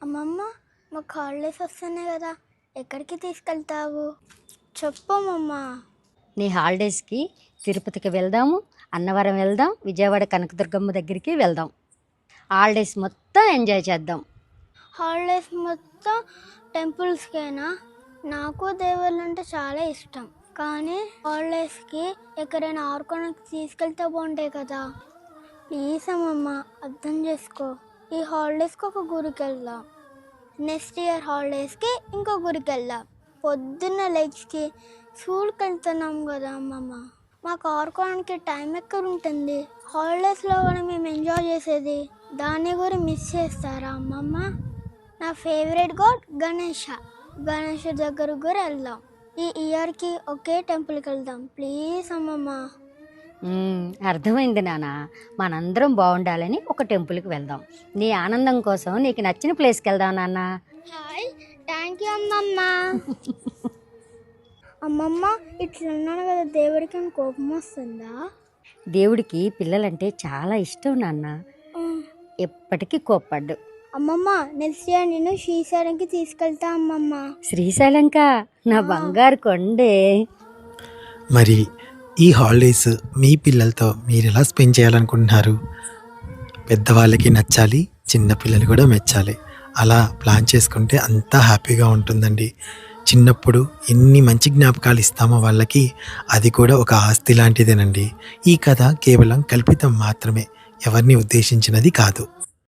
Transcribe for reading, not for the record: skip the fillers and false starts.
అమ్మమ్మ, మాకు హాలిడేస్ వస్తున్నాయి కదా, ఎక్కడికి తీసుకెళ్తావు? చెప్పమ్మమ్మ. నీ హాలిడేస్కి తిరుపతికి వెళ్దాము, అన్నవరం వెళ్దాం, విజయవాడ కనకదుర్గమ్మ దగ్గరికి వెళ్దాం. హాలిడేస్ మొత్తం ఎంజాయ్ చేద్దాం. హాలిడేస్ మొత్తం టెంపుల్స్కేనా? నాకు దేవుళ్ళు అంటే చాలా ఇష్టం, కానీ హాలిడేస్కి ఎక్కడైనా ఆడుకోవడానికి తీసుకెళ్తే బాగుంటాయి కదా. ప్లీజ్ అమ్మమ్మ, అర్థం చేసుకో. ఈ హాలిడేస్కి ఒక గుడికి వెళ్దాం, నెక్స్ట్ ఇయర్ హాలిడేస్కి ఇంకో గుడికి వెళ్దాం. పొద్దున్న లెగ్స్కి స్కూల్కి వెళ్తున్నాం కదా అమ్మమ్మ, మాకు ఆడుకోవడానికి టైం ఎక్కడ ఉంటుంది? హాలిడేస్లో కూడా మేము ఎంజాయ్ చేసేది, దాన్ని కూడా మిస్ చేస్తారా అమ్మమ్మ? నా ఫేవరెట్ గాడ్ గణేష్ దగ్గరకు కూడా వెళ్దాం. ఈ ఇయర్కి ఒకే టెంపుల్కి వెళ్దాం ప్లీజ్ అమ్మమ్మ. అర్థమైంది నాన్న, మనందరం బాగుండాలని ఒక టెంపుల్కి వెళ్దాం. నీ ఆనందం కోసం నీకు నచ్చిన ప్లేస్కి వెళ్దాం నాన్న. హాయ్, థ్యాంక్ యూ అమ్మమ్మ. అమ్మమ్మ, ఇట్లా ఉన్నాను కదా, దేవుడికి కోపం వస్తుందా? దేవుడికి పిల్లలంటే చాలా ఇష్టం నాన్న, ఎప్పటికీ కోప్పడ్డు. అమ్మమ్మ, నెక్స్ట్ ఇయర్ నేను శ్రీశైలంకి తీసుకెళ్తా అమ్మమ్మ. శ్రీశైలంక? నా బంగారు కొండే. మరి ఈ హాలిడేస్ మీ పిల్లలతో మీరు ఎలా స్పెండ్ చేయాలనుకుంటున్నారు? పెద్దవాళ్ళకి నచ్చాలి, చిన్నపిల్లలు కూడా మెచ్చాలి. అలా ప్లాన్ చేసుకుంటే అంతా హ్యాపీగా ఉంటుందండి. చిన్నప్పుడు ఎన్ని మంచి జ్ఞాపకాలు ఇస్తామో వాళ్ళకి, అది కూడా ఒక ఆస్తి లాంటిదేనండి. ఈ కథ కేవలం కల్పితం మాత్రమే, ఎవరిని ఉద్దేశించినది కాదు.